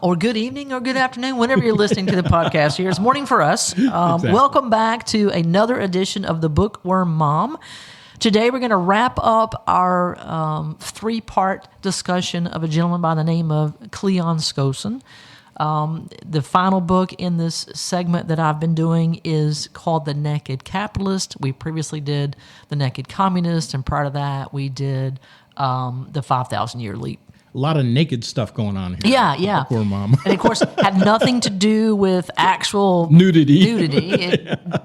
or good evening, or good afternoon, whenever you're listening to the podcast here. It's morning for us. Exactly. Welcome back to another edition of the Bookworm Mom. Today we're going to wrap up our three-part discussion of a gentleman by the name of Cleon Skousen. The final book in this segment that I've been doing is called The Naked Capitalist. We previously did The Naked Communist, and prior to that we did The 5,000-Year Leap. A lot of naked stuff going on here. Yeah. Poor mom. And of course, had nothing to do with actual Nudity.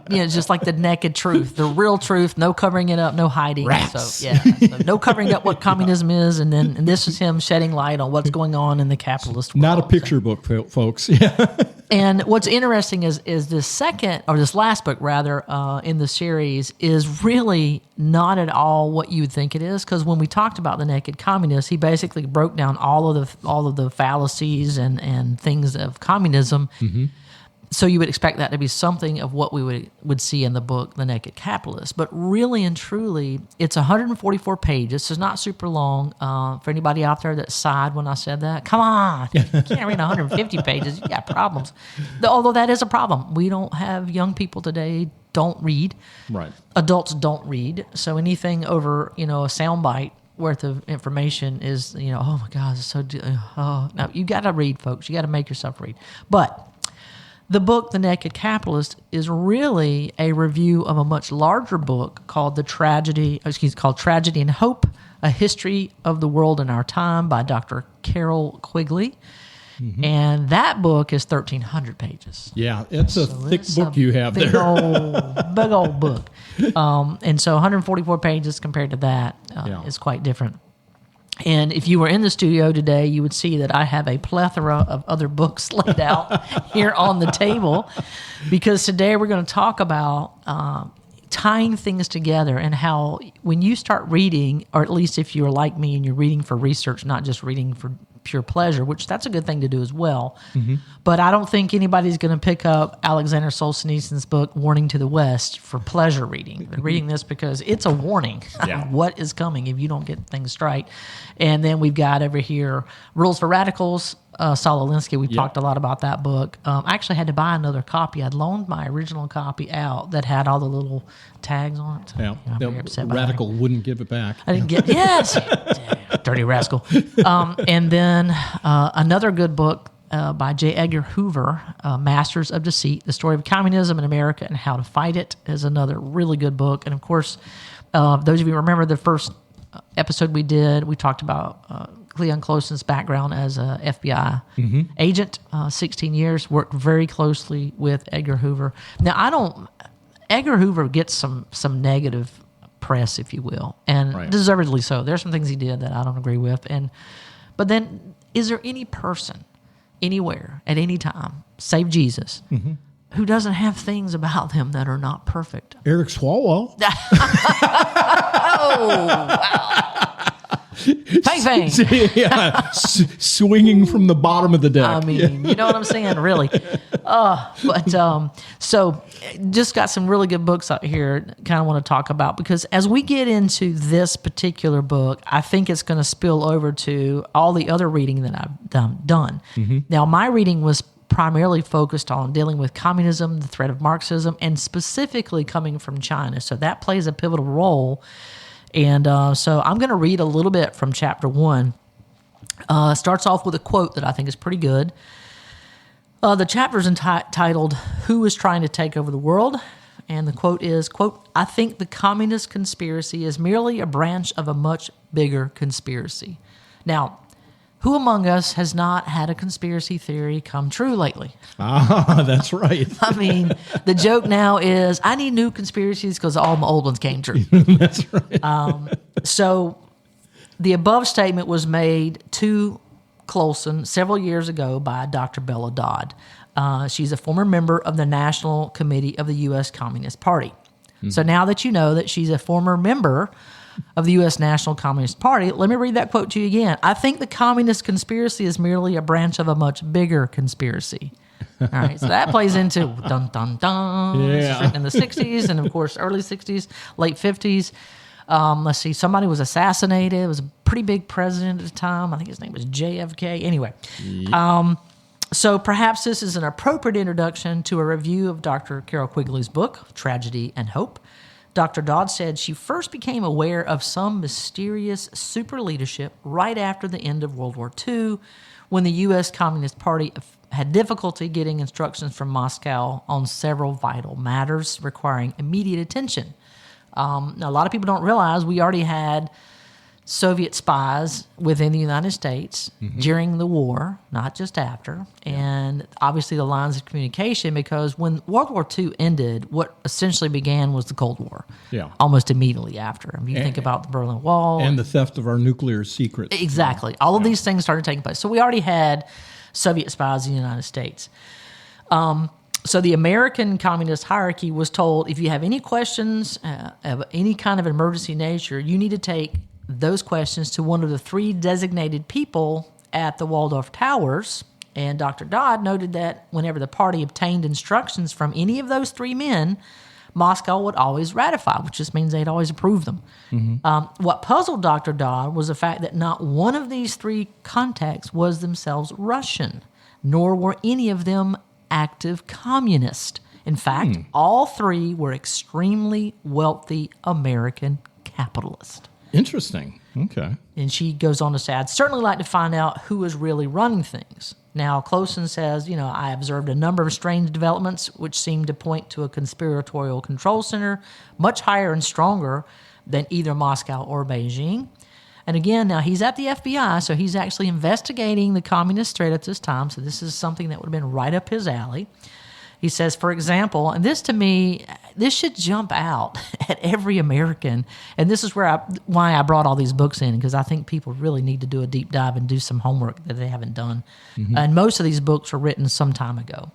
It's just like the naked truth, the real truth, no covering it up, no hiding. Rats. So no covering up what communism is, and this is him shedding light on what's going on in the capitalist world. Not a picture book, folks. Yeah. And what's interesting is this last book in the series is really not at all what you would think it is, because when we talked about The Naked Communist, he basically broke down all of the fallacies and things of communism. Mm-hmm. So you would expect that to be something of what we would see in the book, The Naked Capitalist. But really and truly, it's 144 pages. So it's not super long. For anybody out there that sighed when I said that, come on, you can't read 150 pages. You got problems. Although that is a problem. We don't have young people today don't read. Right. Adults don't read. So anything over, a soundbite worth of information is, oh my God, it's so. Now you got to read, folks. You got to make yourself read. But the book, The Naked Capitalist, is really a review of a much larger book called Tragedy and Hope: A History of the World in Our Time by Dr. Carol Quigley. Mm-hmm. And that book is 1,300 pages. Yeah, it's a thick book you have there. Big old book. And so 144 pages compared to that is quite different. And if you were in the studio today, you would see that I have a plethora of other books laid out here on the table, because today we're going to talk about tying things together, and how when you start reading, or at least if you're like me and you're reading for research, not just reading for pure pleasure, which that's a good thing to do as well. Mm-hmm. But I don't think anybody's going to pick up Alexander Solzhenitsyn's book, Warning to the West, for pleasure reading. They're reading this because it's a warning of what is coming if you don't get things straight. And then we've got over here Rules for Radicals, Saul Alinsky. We've talked a lot about that book. I actually had to buy another copy. I'd loaned my original copy out that had all the little tags on it. Yeah, the radical wouldn't give it back. I didn't get dirty rascal. And then another good book by J. Edgar Hoover, Masters of Deceit: The Story of Communism in America and How to Fight It, is another really good book. And of course, those of you who remember the first episode we did, we talked about Cleon Skousen's background as a FBI agent, 16 years, worked very closely with Edgar Hoover. Now, Edgar Hoover gets some negative press, if you will, and deservedly so. There's some things he did that I don't agree with. But then, is there any person, anywhere, at any time, save Jesus, who doesn't have things about them that are not perfect? Eric Swalwell. Oh, wow. Fang. Swinging from the bottom of the deck. I mean, you know what I'm saying, really. So just got some really good books out here kind of want to talk about, because as we get into this particular book, I think it's going to spill over to all the other reading that I've done. Mm-hmm. Now, my reading was primarily focused on dealing with communism, the threat of Marxism, and specifically coming from China. So that plays a pivotal role. And so I'm going to read a little bit from chapter 1. Starts off with a quote that I think is pretty good. The chapter is entitled, Who is Trying to Take Over the World? And the quote is, quote, I think the communist conspiracy is merely a branch of a much bigger conspiracy. Now, who among us has not had a conspiracy theory come true lately? Ah, that's right. I mean, the joke now is I need new conspiracies because all my old ones came true. That's right. So the above statement was made to Skousen several years ago by Dr. Bella Dodd. She's a former member of the National Committee of the U.S. Communist Party. Mm-hmm. So now that you know that she's a former member of the U.S. National Communist Party, let me read that quote to you again. I think the communist conspiracy is merely a branch of a much bigger conspiracy. All right, so that plays into dun, dun, dun. Yeah. This is written in the 60s and, of course, early 60s, late 50s. Let's see, somebody was assassinated. It was a pretty big president at the time. I think his name was JFK. Anyway, So perhaps this is an appropriate introduction to a review of Dr. Carol Quigley's book, Tragedy and Hope. Dr. Dodd said she first became aware of some mysterious super leadership right after the end of World War II, when the U.S. Communist Party had difficulty getting instructions from Moscow on several vital matters requiring immediate attention. Now, a lot of people don't realize we already had Soviet spies within the United States during the war, not just after. And obviously the lines of communication, because when World War II ended, what essentially began was the Cold War. Yeah. Almost immediately after. If you think about the Berlin Wall. And the theft of our nuclear secrets. Exactly. All of these things started taking place. So we already had Soviet spies in the United States. So the American communist hierarchy was told, if you have any questions of any kind of emergency nature, you need to take those questions to one of the 3 designated people at the Waldorf Towers. And Dr. Dodd noted that whenever the party obtained instructions from any of those 3 men, Moscow would always ratify, which just means they'd always approve them. What puzzled Dr. Dodd was the fact that not one of these 3 contacts was themselves Russian, nor were any of them active communist. In fact, all 3 were extremely wealthy American capitalists. Interesting. Okay. And she goes on to say, I'd certainly like to find out who is really running things. Now, Cleon says, I observed a number of strange developments which seem to point to a conspiratorial control center much higher and stronger than either Moscow or Beijing. And again, now he's at the FBI, so he's actually investigating the communist threat at this time. So this is something that would have been right up his alley. He says, for example, and this to me, this should jump out at every American. And this is why I brought all these books in, because I think people really need to do a deep dive and do some homework that they haven't done. And most of these books were written some time ago.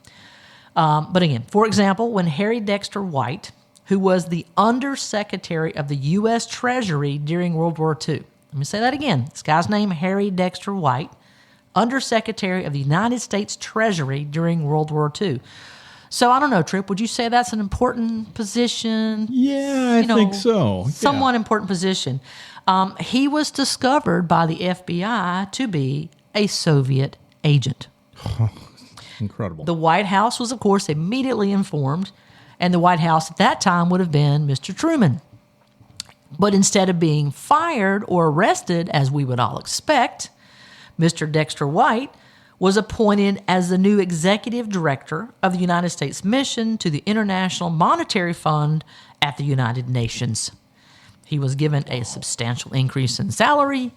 But again, for example, when Harry Dexter White, who was the Undersecretary of the U.S. Treasury during World War II, let me say that again. This guy's name, Harry Dexter White, Undersecretary of the United States Treasury during World War II. So I don't know, Tripp, would you say that's an important position? Yeah, I think so. Somewhat important position. He was discovered by the FBI to be a Soviet agent. Incredible. The White House was, of course, immediately informed, and the White House at that time would have been Mr. Truman. But instead of being fired or arrested, as we would all expect, Mr. Dexter White was appointed as the new executive director of the United States mission to the International Monetary Fund at the United Nations. He was given a substantial increase in salary,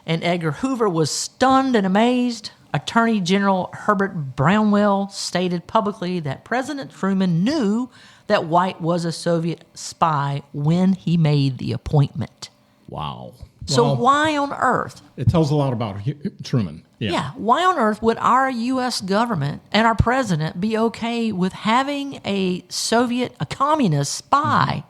and Edgar Hoover was stunned and amazed. Attorney General Herbert Brownell stated publicly that President Truman knew that White was a Soviet spy when he made the appointment. Wow. So why on earth? It tells a lot about Truman. Yeah. Why on earth would our U.S. government and our president be okay with having a communist spy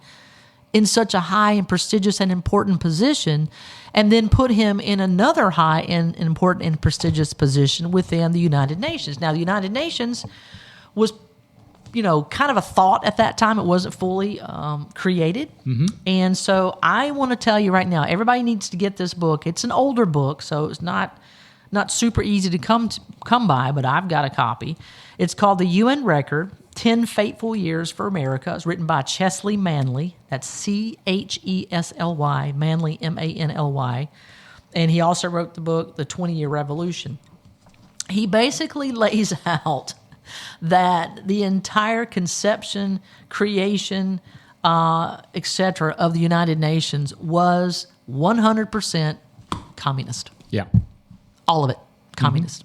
in such a high and prestigious and important position, and then put him in another high and important and prestigious position within the United Nations? Now, the United Nations was, kind of a thought at that time. It wasn't fully created. And so I want to tell you right now, everybody needs to get this book. It's an older book, so it's not super easy to come by, but I've got a copy. It's called The UN Record, 10 Fateful Years for America. It's written by Chesley Manley. That's Chesly, Manley, Manly. And he also wrote the book, The 20-Year Revolution. He basically lays out that the entire conception, creation, etc. of the United Nations was 100% communist. Yeah. All of it, communist.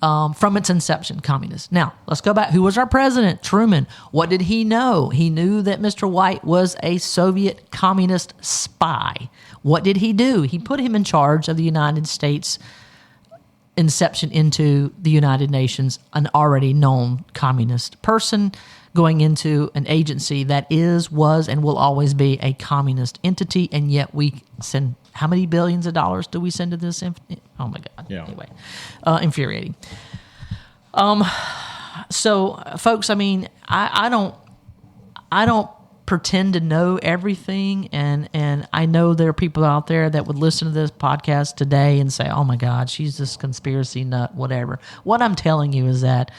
From its inception, communist. Now, let's go back. Who was our president? Truman. What did he know? He knew that Mr. White was a Soviet communist spy. What did he do? He put him in charge of the United States inception into the United Nations, an already known communist person going into an agency that was, and will always be a communist entity, and yet we send, how many billions of dollars do we send to this? Oh my God. Yeah. Anyway, infuriating. So, folks, I mean, I don't pretend to know everything, and I know there are people out there that would listen to this podcast today and say, oh my God, she's this conspiracy nut, whatever. What I'm telling you is that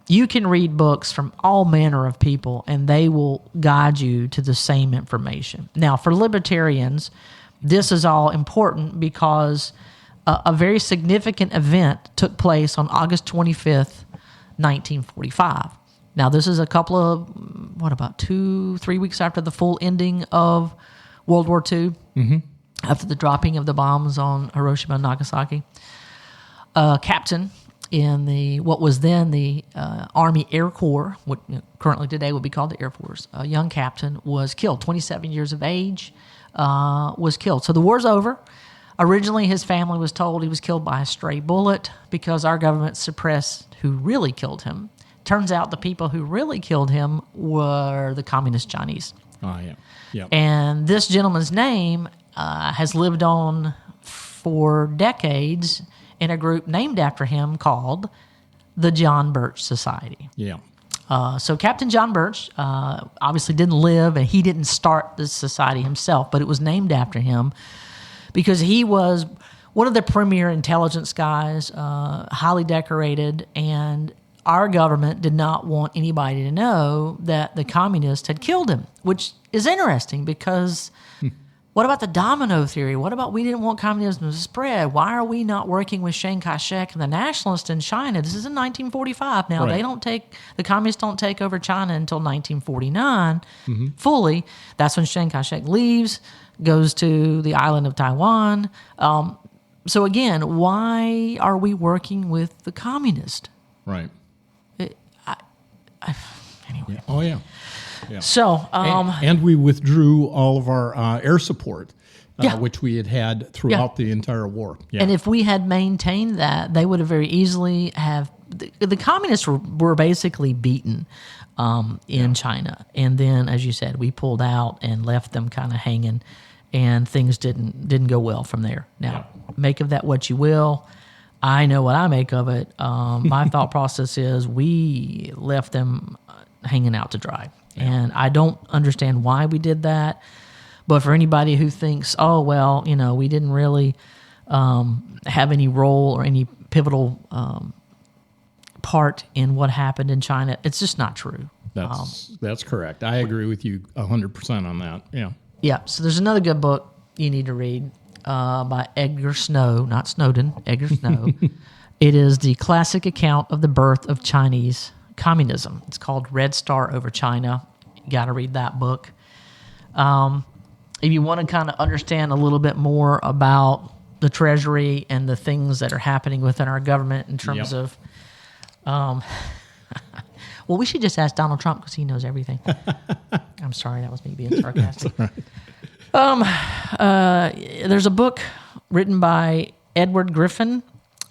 you can read books from all manner of people, and they will guide you to the same information. Now, for libertarians, this is all important because a very significant event took place on August 25th, 1945. Now, this is a couple of, 2-3 weeks after the full ending of World War II, after the dropping of the bombs on Hiroshima and Nagasaki. A captain in what was then the Army Air Corps, what currently today would be called the Air Force, a young captain was killed, 27 years of age, was killed. So the war's over. Originally, his family was told he was killed by a stray bullet because our government suppressed who really killed him. Turns out the people who really killed him were the communist Chinese. Oh, yeah. Yeah. And this gentleman's name has lived on for decades in a group named after him called the John Birch Society. Yeah. So Captain John Birch obviously didn't live, and he didn't start this society himself, but it was named after him because he was one of the premier intelligence guys, highly decorated, and our government did not want anybody to know that the communists had killed him, which is interesting because what about the domino theory? What about we didn't want communism to spread? Why are we not working with Chiang Kai-shek and the nationalists in China? This is in 1945 now. Right. The communists don't take over China until 1949 fully. That's when Chiang Kai-shek leaves, goes to the island of Taiwan. So again, why are we working with the communists? Right. Anyway. Yeah. Oh, yeah. Yeah. So, and we withdrew all of our air support, which we had throughout the entire war. Yeah. And if we had maintained that, they would have very easily have. The communists were basically beaten in China, and then, as you said, we pulled out and left them kind of hanging, and things didn't go well from there. Now, make of that what you will. I know what I make of it. My thought process is we left them hanging out to dry. And I don't understand why we did that. But for anybody who thinks, oh, well, we didn't really have any role or any pivotal part in what happened in China, it's just not true. That's correct. I agree with you 100% on that. Yeah. Yeah. So there's another good book you need to read by Edgar Snow, not Snowden, Edgar Snow. It is the classic account of the birth of Chinese communism. It's called Red Star Over China. You got to read that book. If you want to kind of understand a little bit more about the Treasury and the things that are happening within our government in terms of, well, we should just ask Donald Trump because he knows everything. I'm sorry, that was me being sarcastic. There's a book written by Edward Griffin,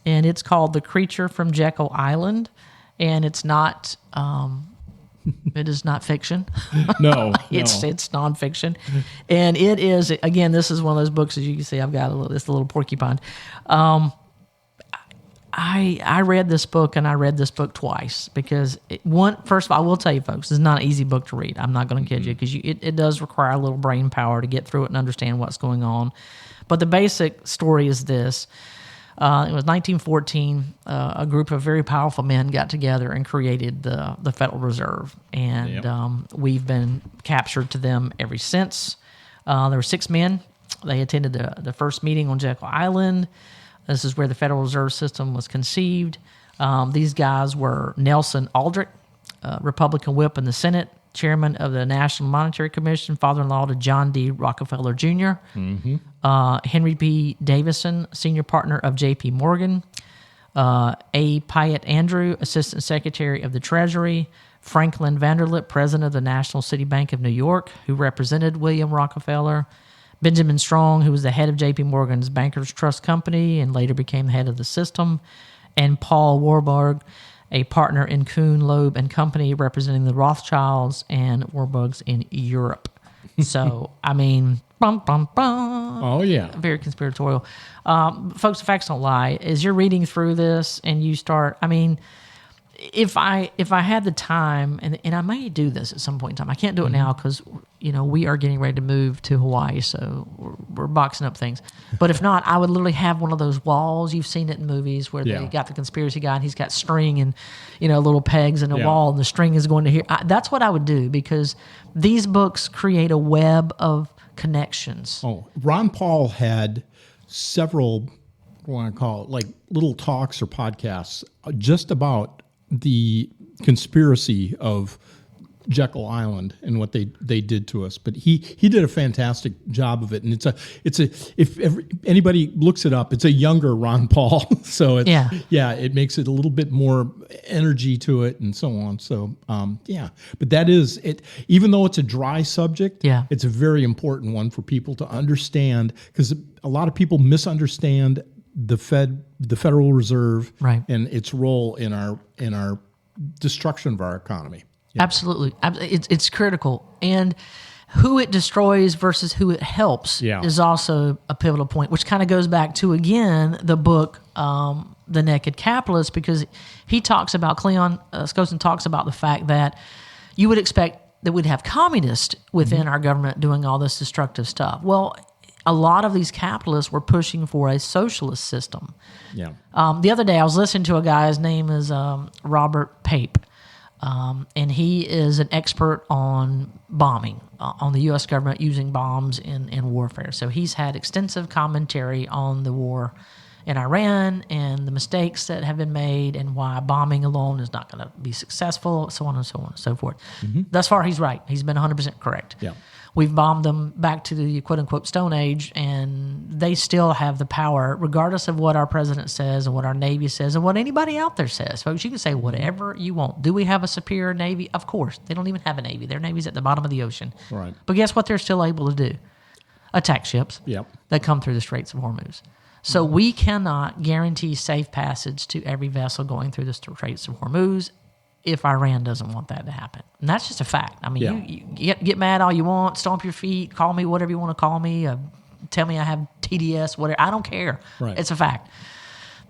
and it's called The Creature from Jekyll Island, and it's not it is not fiction. No, it's nonfiction, and it is, again, this is one of those books, as you can see, I've got this little porcupine. I read this book, and I read this book twice because first of all, I will tell you, folks, it's not an easy book to read. I'm not going to kid you because it does require a little brain power to get through it and understand what's going on. But the basic story is this. It was 1914. A group of very powerful men got together and created the Federal Reserve, and we've been captured to them ever since. There were 6 men. They attended the first meeting on Jekyll Island. This is where the Federal Reserve System was conceived. These guys were Nelson Aldrich, Republican whip in the Senate, chairman of the National Monetary Commission, father-in-law to John D. Rockefeller Jr., Henry P. Davison, senior partner of J.P. Morgan, A. Piatt Andrew, assistant secretary of the Treasury, Franklin Vanderlip, president of the National City Bank of New York, who represented William Rockefeller, Benjamin Strong, who was the head of J.P. Morgan's Bankers Trust Company and later became the head of the system, and Paul Warburg, a partner in Kuhn, Loeb and Company, representing the Rothschilds and Warburgs in Europe. So, I mean, bum, bum, bum. Oh, yeah. Very conspiratorial. Folks, the facts don't lie. As you're reading through this and you start, I mean, if I had the time, and I may do this at some point in time. I can't do it now because we are getting ready to move to Hawaii, so we're boxing up things. But if not, I would literally have one of those walls. You've seen it in movies where they got the conspiracy guy and he's got string and little pegs in a wall, and the string is going to here. That's what I would do, because these books create a web of connections. Oh, Ron Paul had several, what do I want to call it, like little talks or podcasts just about the conspiracy of Jekyll Island and what they did to us. But he did a fantastic job of it, and if anybody looks it up, it's a younger Ron Paul, so it makes it a little bit more energy to it and so on. So but that is it. Even though it's a dry subject, it's a very important one for people to understand, because a lot of people misunderstand the Federal Reserve, and its role in our destruction of our economy. Yeah. Absolutely. It's critical. And who it destroys versus who it helps is also a pivotal point, which kind of goes back to, again, the book, The Naked Capitalist, because he talks about, Cleon, Skousen talks about the fact that you would expect that we'd have communists within our government doing all this destructive stuff. Well, a lot of these capitalists were pushing for a socialist system. Yeah. The other day, I was listening to a guy, his name is Robert Pape. And he is an expert on bombing, on the U.S. government using bombs in warfare. So he's had extensive commentary on the war in Iran and the mistakes that have been made and why bombing alone is not going to be successful, so on and so on and so forth. Thus far, he's right. He's been 100% correct. Yeah. We've bombed them back to the quote-unquote Stone Age, and they still have the power, regardless of what our president says and what our Navy says and what anybody out there says. Folks, you can say whatever you want. Do we have a superior Navy? Of course. They don't even have a Navy. Their Navy's at the bottom of the ocean. Right. But guess what they're still able to do? Attack ships that come through the Straits of Hormuz. So we cannot guarantee safe passage to every vessel going through the Straits of Hormuz if Iran doesn't want that to happen. And that's just a fact. I mean, you get mad all you want, stomp your feet, call me whatever you want to call me, tell me I have TDS, whatever. I don't care. Right. It's a fact.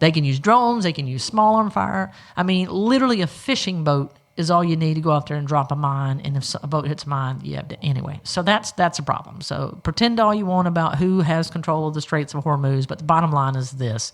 They can use drones. They can use small arm fire. I mean, literally a fishing boat is all you need to go out there and drop a mine. And if a boat hits a mine, you have to... Anyway, so that's a problem. So pretend all you want about who has control of the Straits of Hormuz, but the bottom line is this.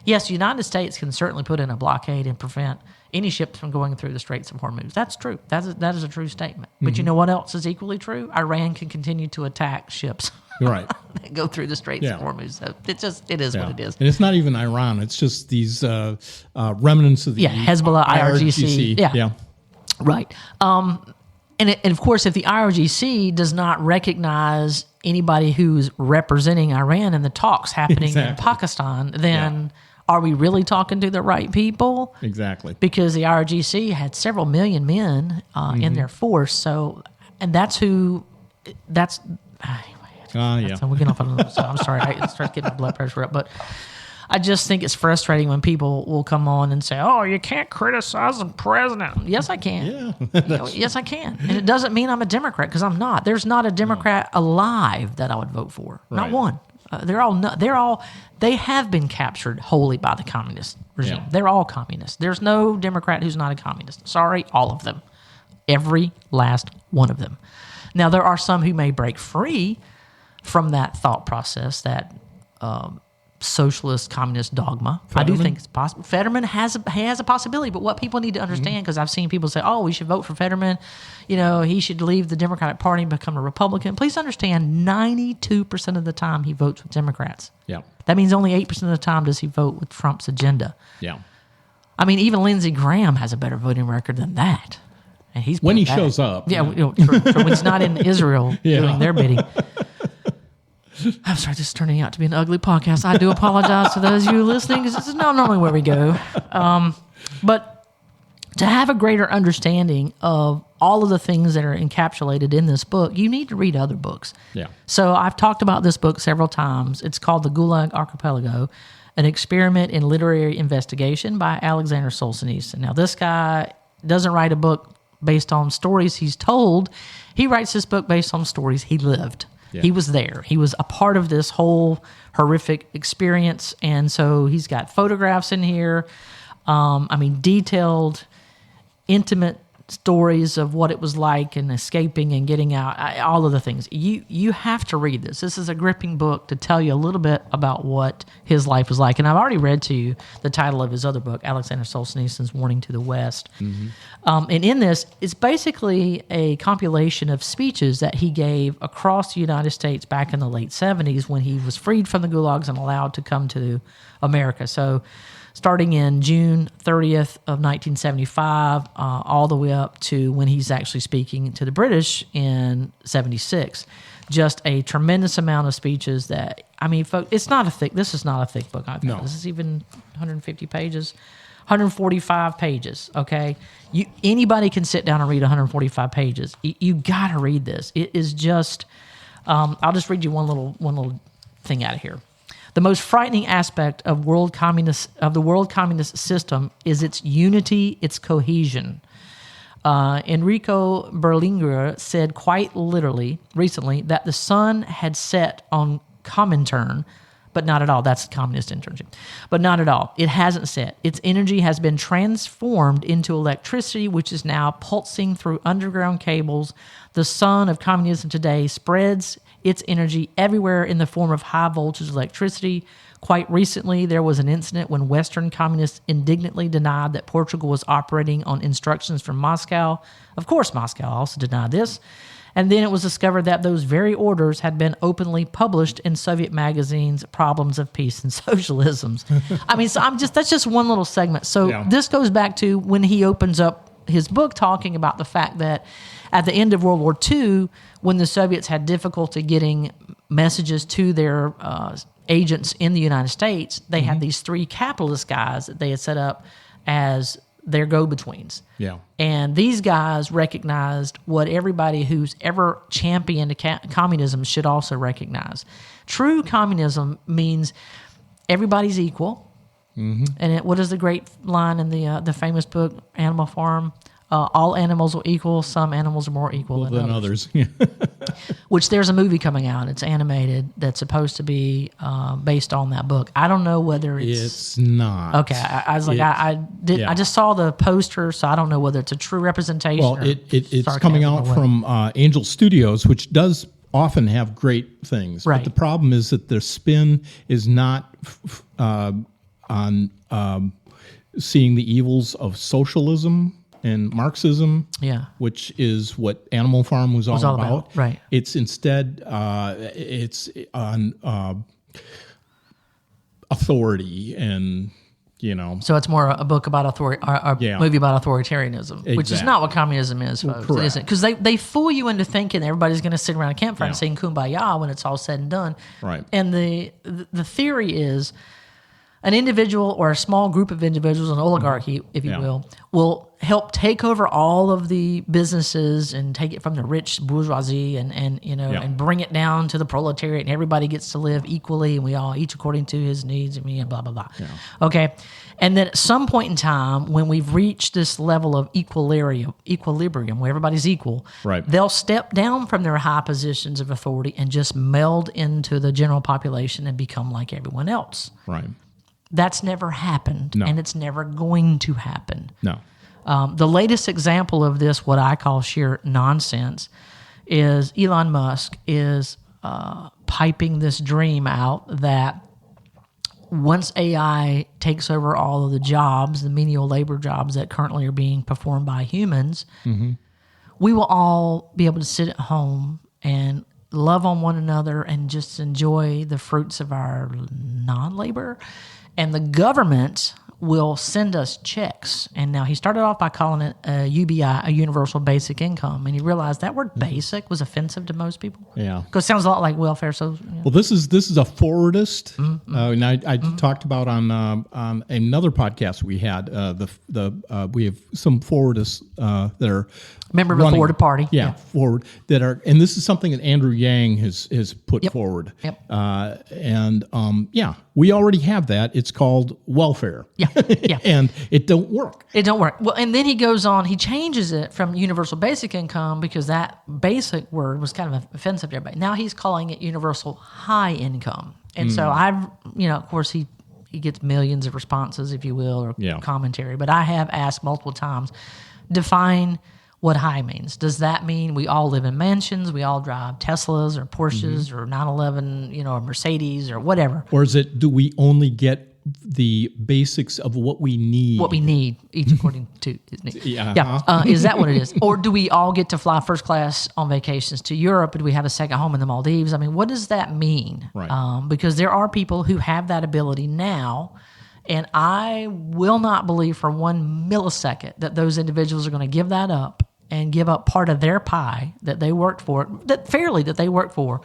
Yes, the United States can certainly put in a blockade and prevent any ships from going through the Straits of Hormuz. That's true. That is a true statement. But you know what else is equally true? Iran can continue to attack ships that go through the Straits of Hormuz. So it is what it is. And it's not even Iran. It's just these remnants of the Hezbollah, IRGC. Yeah. Right. And of course, if the IRGC does not recognize anybody who's representing Iran in the talks happening in Pakistan, then... Are we really talking to the right people? Exactly. Because the IRGC had several million men in their force. So, and that's anyway. So we're getting off on another side. I'm sorry. It starts getting my blood pressure up. But I just think it's frustrating when people will come on and say, oh, you can't criticize the president. Yes, I can. Yeah. Yes, I can. And it doesn't mean I'm a Democrat, because I'm not. There's not a Democrat alive that I would vote for. Right. Not one. They have been captured wholly by the communist regime. Yeah. They're all communists. There's no Democrat who's not a communist. Sorry, all of them. Every last one of them. Now, there are some who may break free from that thought process, that socialist communist dogma. Fetterman? I do think it's possible. Fetterman has a possibility, but what people need to understand, because I've seen people say, oh, we should vote for Fetterman, he should leave the Democratic Party and become a Republican. Please understand, 92% of the time he votes with Democrats. Yeah. That means only 8% of the time does he vote with Trump's agenda. Yeah. I mean, even Lindsey Graham has a better voting record than that. And he's when he shows up. Yeah, true. When he's not in Israel doing their bidding. I'm sorry, this is turning out to be an ugly podcast. I do apologize to those of you listening, because this is not normally where we go. But to have a greater understanding of all of the things that are encapsulated in this book, you need to read other books. Yeah. So I've talked about this book several times. It's called The Gulag Archipelago, an experiment in literary investigation by Alexander Solzhenitsyn. Now, this guy doesn't write a book based on stories he's told. He writes this book based on stories he lived. Yeah. He was there. He was a part of this whole horrific experience, and so he's got photographs in here. Detailed intimate stories of what it was like and escaping and getting out, all of the things. You have to read this. This is a gripping book to tell you a little bit about what his life was like. And I've already read to you the title of his other book, Alexander Solzhenitsyn's Warning to the West. Mm-hmm. And in this, it's basically a compilation of speeches that he gave across the United States back in the late 70s when he was freed from the gulags and allowed to come to America. So starting in June 30th of 1975, all the way up to when he's actually speaking to the British in 76. Just a tremendous amount of speeches that, I mean, folks, this is not a thick book. I think. No. This is even 150 pages, 145 pages, okay? Anybody can sit down and read 145 pages. You got to read this. It is just, I'll just read you one little thing out of here. The most frightening aspect of the world communist system is its unity, its cohesion. Enrico Berlinguer said quite literally recently that the sun had set on Comintern, but not at all. That's communist internship. But not at all. It hasn't set. Its energy has been transformed into electricity, which is now pulsing through underground cables. The sun of communism today spreads its energy everywhere in the form of high-voltage electricity. Quite recently, there was an incident when Western communists indignantly denied that Portugal was operating on instructions from Moscow. Of course, Moscow also denied this. And then it was discovered that those very orders had been openly published in Soviet magazines, Problems of Peace and Socialism. I mean, so that's just one little segment. So This goes back to when he opens up his book talking about the fact that at the end of World War II, when the Soviets had difficulty getting messages to their agents in the United States, they had these three capitalist guys that they had set up as their go-betweens. Yeah. And these guys recognized what everybody who's ever championed communism should also recognize. True communism means everybody's equal. Mm-hmm. And what is the great line in the famous book, Animal Farm? All animals are equal. Some animals are more equal than others. Which there's a movie coming out. It's animated that's supposed to be based on that book. I don't know whether it's not. Okay, I was like, I just saw the poster, so I don't know whether it's a true representation. Well, it's coming out from Angel Studios, which does often have great things. Right. But the problem is that their spin is not on seeing the evils of socialism and Marxism, which is what Animal Farm was all about. Right. It's instead it's on authority and, So it's more a book about authority, a movie about authoritarianism, which is not what communism is, folks. Correct. It isn't. Because they fool you into thinking everybody's going to sit around a campfire and sing Kumbaya when it's all said and done. Right. And the theory is an individual or a small group of individuals, an oligarchy, if you will help take over all of the businesses and take it from the rich bourgeoisie and bring it down to the proletariat, and everybody gets to live equally, and we all each according to his needs, and blah, blah, blah. Yeah. Okay? And then at some point in time, when we've reached this level of equilibrium where everybody's equal, they'll step down from their high positions of authority and just meld into the general population and become like everyone else. Right. That's never happened, and it's never going to happen. No. The latest example of this, what I call sheer nonsense, is Elon Musk is piping this dream out that once AI takes over all of the jobs, the menial labor jobs that currently are being performed by humans, we will all be able to sit at home and love on one another and just enjoy the fruits of our non-labor. And the government will send us checks. And now he started off by calling it a UBI, a universal basic income. And he realized that word basic was offensive to most people. Yeah. Because it sounds a lot like welfare. So, Well, this is a forwardist. And I talked about on another podcast we had, we have some forwardists that are member of the forwarded party. Yeah, forward that are, and this is something that Andrew Yang has put forward. Yep. We already have that. It's called welfare. Yeah. And it don't work. It don't work. Well, and then he goes on, he changes it from universal basic income because that basic word was kind of offensive to everybody. Now he's calling it universal high income. And so of course he gets millions of responses, if you will, or commentary. But I have asked multiple times, define what high means. Does that mean we all live in mansions, we all drive Teslas or Porsches or 911, or Mercedes or whatever? Or is it, do we only get the basics of what we need? What we need, each according to his need. Yeah. Is that what it is? Or do we all get to fly first class on vacations to Europe? Do we have a second home in the Maldives? I mean, what does that mean? Right. Because there are people who have that ability now, and I will not believe for 1 millisecond that those individuals are going to give that up and give up part of their pie that they worked for, that they worked for,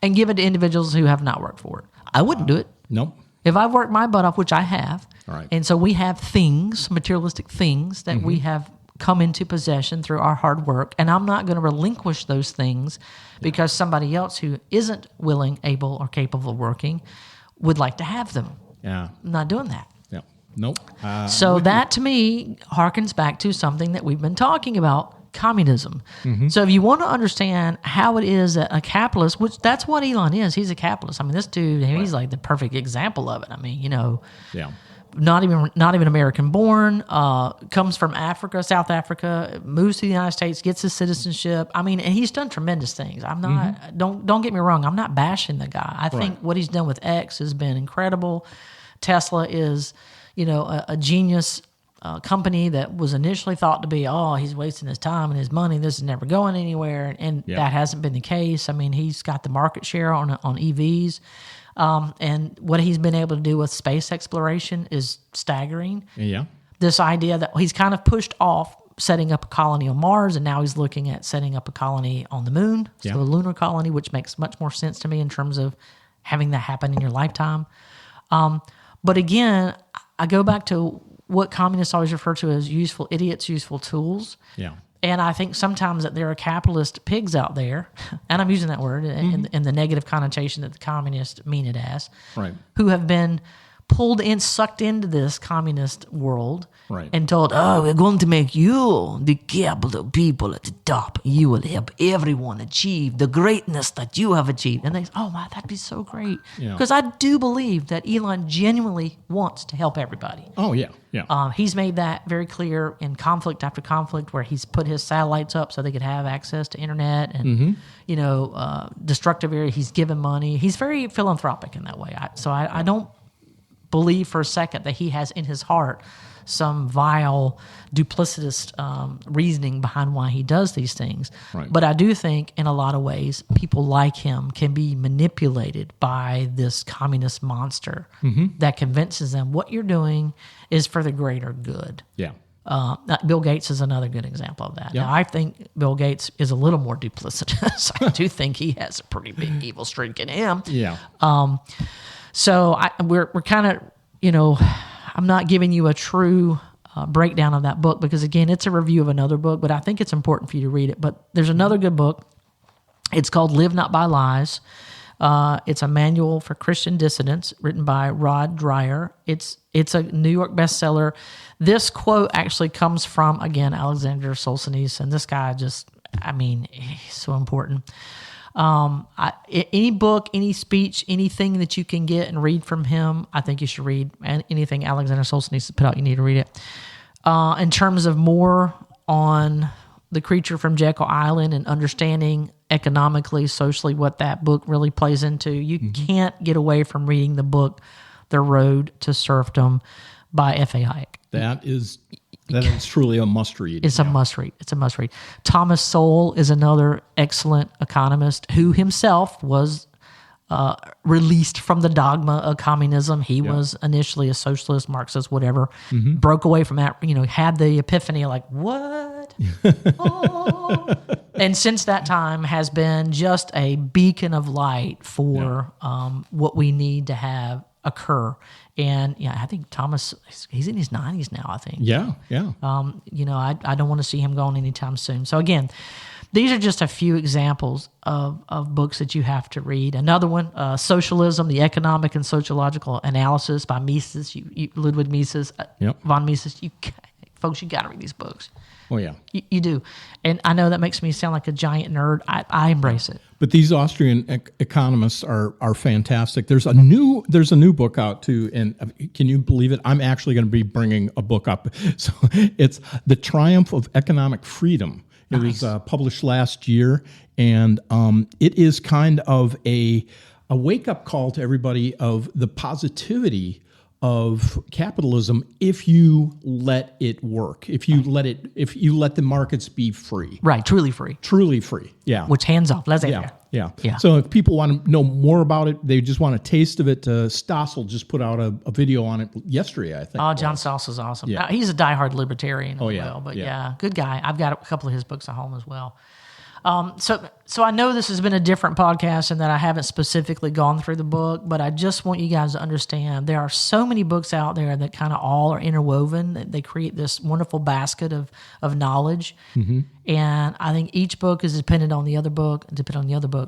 and give it to individuals who have not worked for it. I wouldn't do it. Nope. If I've worked my butt off, which I have, right. And so we have things, materialistic things, that we have come into possession through our hard work, and I'm not going to relinquish those things because somebody else who isn't willing, able, or capable of working would like to have them. Yeah. I'm not doing that. Yeah. Nope. So that, to me, harkens back to something that we've been talking about, communism. So if you want to understand how it is that a capitalist, which that's what Elon is, he's a capitalist. I mean, this dude, he's like the perfect example of it. I mean, not even American born, comes from Africa, South Africa, moves to the United States, gets his citizenship. I mean, and he's done tremendous things. I'm not, don't get me wrong, I'm not bashing the guy. I think what he's done with X has been incredible. Tesla is, a genius company that was initially thought to be, he's wasting his time and his money. This is never going anywhere, and that hasn't been the case. I mean, he's got the market share on EVs, and what he's been able to do with space exploration is staggering. Yeah, this idea that he's kind of pushed off setting up a colony on Mars, and now he's looking at setting up a colony on the moon, so a lunar colony, which makes much more sense to me in terms of having that happen in your lifetime. But again, I go back to what communists always refer to as useful idiots, useful tools. Yeah. And I think sometimes that there are capitalist pigs out there, and I'm using that word in the negative connotation that the communists mean it as, right, who have been pulled in, sucked into this communist world, right, and told, we're going to make you the capital people at the top. You will help everyone achieve the greatness that you have achieved. And they say, wow, that'd be so great. Because I do believe that Elon genuinely wants to help everybody. Oh, yeah, yeah. He's made that very clear in conflict after conflict, where he's put his satellites up so they could have access to internet and, destructive area. He's given money. He's very philanthropic in that way. I don't believe for a second that he has in his heart some vile, duplicitous reasoning behind why he does these things. Right. But I do think in a lot of ways people like him can be manipulated by this communist monster that convinces them what you're doing is for the greater good. Yeah. Bill Gates is another good example of that. Yep. Now, I think Bill Gates is a little more duplicitous. I do think he has a pretty big evil streak in him. Yeah. So we're kind of, I'm not giving you a true breakdown of that book because, again, it's a review of another book, but I think it's important for you to read it. But there's another good book. It's called Live Not by Lies. It's a manual for Christian dissidents written by Rod Dreher. It's a New York bestseller. This quote actually comes from, again, Alexander Solzhenitsyn. This guy he's so important. Any book, any speech, anything that you can get and read from him, I think you should read. And anything Alexander Solzhenitsyn put out, you need to read it. In terms of more on the creature from Jekyll Island and understanding economically, socially, what that book really plays into, you can't get away from reading the book, The Road to Serfdom by F.A. Hayek. That is truly a must-read. It's a must-read. It's a must-read. Thomas Sowell is another excellent economist who himself was released from the dogma of communism. He was initially a socialist, Marxist, whatever, broke away from that, had the epiphany like, what? Oh. And since that time has been just a beacon of light for what we need to have occur. And I think Thomas, he's in his 90s now, I think. Yeah. I don't want to see him going anytime soon. So again, these are just a few examples of books that you have to read. Another one, Socialism, the Economic and Sociological Analysis by Mises, Ludwig Mises, von Mises. Folks, you got to read these books. Oh, yeah. You do. And I know that makes me sound like a giant nerd. I embrace it. But these Austrian economists are fantastic. There's a new book out too, and can you believe it? I'm actually going to be bringing a book up. So it's The Triumph of Economic Freedom. It was published last year, and it is kind of a wake-up call to everybody of the positivity of capitalism if you let it work, if you let the markets be free. Right, truly free. Truly free, yeah. Which hands off, laissez-faire. Yeah. So if people want to know more about it, they just want a taste of it, Stossel just put out a video on it yesterday, I think. Oh, John Stossel's awesome. Yeah. He's a diehard libertarian as well, but good guy. I've got a couple of his books at home as well. So I know this has been a different podcast and that I haven't specifically gone through the book, but I just want you guys to understand there are so many books out there that kind of all are interwoven. They create this wonderful basket of knowledge. Mm-hmm. And I think each book is dependent on the other book.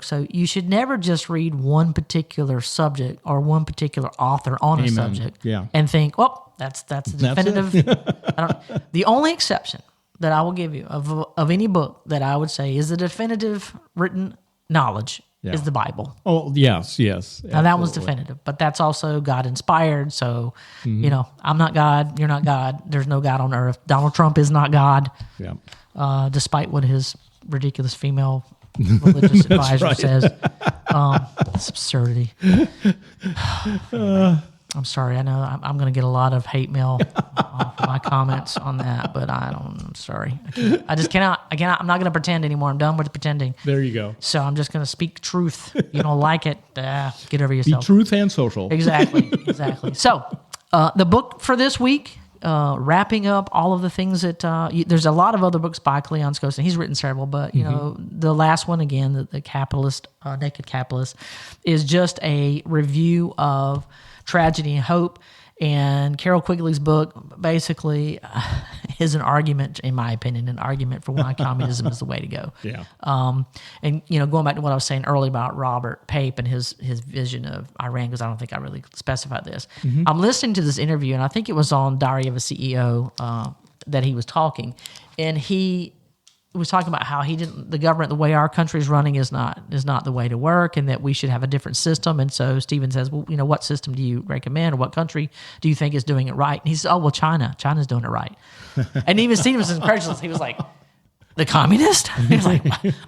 So you should never just read one particular subject or one particular author on a subject and think, well, that's the definitive. The only exception that I will give you of any book that I would say is the definitive written knowledge is the Bible. Oh, yes. Now that was definitive, but that's also God inspired. So, I'm not God. You're not God. There's no God on earth. Donald Trump is not God. Yeah. Despite what his ridiculous female religious advisor says. It's absurdity. I'm sorry. I know I'm going to get a lot of hate mail for my comments on that, but I'm sorry. I just cannot. I'm not going to pretend anymore. I'm done with pretending. There you go. So I'm just going to speak truth. You don't like it, get over yourself. Be truth and social. Exactly. So the book for this week, wrapping up all of the things that there's a lot of other books by Cleon Skousen. He's written several, but the last one again, the Capitalist, Naked Capitalist, is just a review of Tragedy and Hope. And Carol Quigley's book basically is an argument, in my opinion, for why communism is the way to go. Yeah. And going back to what I was saying earlier about Robert Pape and his vision of Iran, because I don't think I really specified this. Mm-hmm. I'm listening to this interview, and I think it was on Diary of a CEO that he was talking, and he was talking about how the government, the way our country is running is not the way to work, and that we should have a different system. And so Stephen says, well, what system do you recommend, or what country do you think is doing it right? And he says, oh, well, China's doing it right. And even Stephen was incredulous. He was like, the communist? He was like,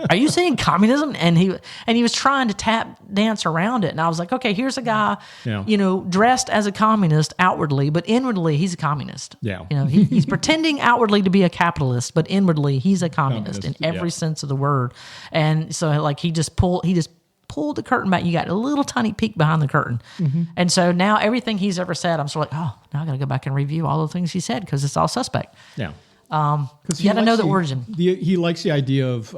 are you saying communism? And he was trying to tap dance around it. And I was like, okay, here's a guy, dressed as a communist outwardly, but inwardly he's a communist. Yeah. He's pretending outwardly to be a capitalist, but inwardly he's a communist in every sense of the word. And so like he just pulled the curtain back. You got a little tiny peek behind the curtain. Mm-hmm. And so now everything he's ever said, I'm sort of like, now I got to go back and review all the things he said because it's all suspect. Yeah. You got to know the origin. He likes the idea of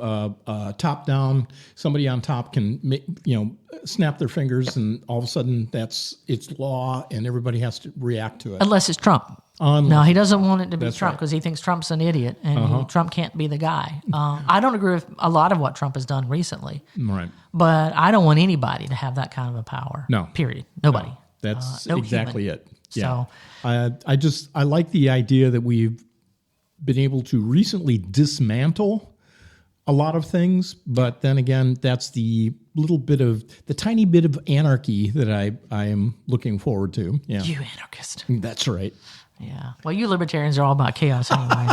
top down. Somebody on top can snap their fingers, and all of a sudden it's law, and everybody has to react to it. Unless it's Trump. No, he doesn't want it to be Trump because he thinks Trump's an idiot, and Trump can't be the guy. I don't agree with a lot of what Trump has done recently. Right. But I don't want anybody to have that kind of a power. No. Period. Nobody. No, that's exactly human. it. Yeah. So I like the idea that we've been able to recently dismantle a lot of things, but then again, that's the tiny bit of anarchy that I am looking forward to. Yeah. You anarchist. That's right. Yeah. Well, you libertarians are all about chaos anyway.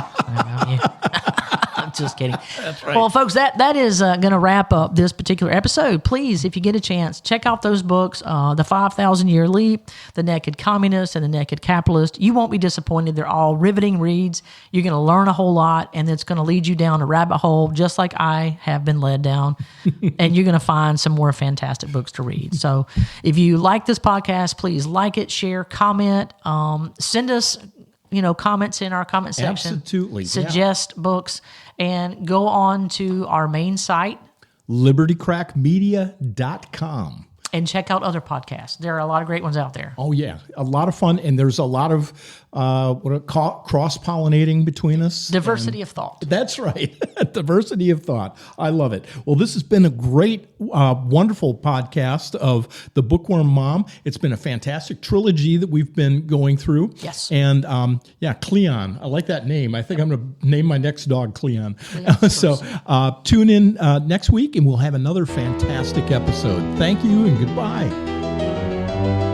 I'm just kidding. That's right. Well, folks, that is going to wrap up this particular episode. Please, if you get a chance, check out those books, The 5,000-Year Leap, The Naked Communist, and The Naked Capitalist. You won't be disappointed. They're all riveting reads. You're going to learn a whole lot, and it's going to lead you down a rabbit hole, just like I have been led down. And you're going to find some more fantastic books to read. So if you like this podcast, please like it, share, comment, send us comments in our comment section. Absolutely. Suggest books, and go on to our main site, libertycrackmedia.com. And check out other podcasts. There are a lot of great ones out there. Oh, yeah. A lot of fun. And there's a lot of cross-pollinating between us. Diversity of thought. That's right. Diversity of thought. I love it. Well, this has been a great, wonderful podcast of The Bookworm Mom. It's been a fantastic trilogy that we've been going through. Yes. And Cleon. I like that name. I think I'm going to name my next dog Cleon. So tune in next week and we'll have another fantastic episode. Thank you and goodbye.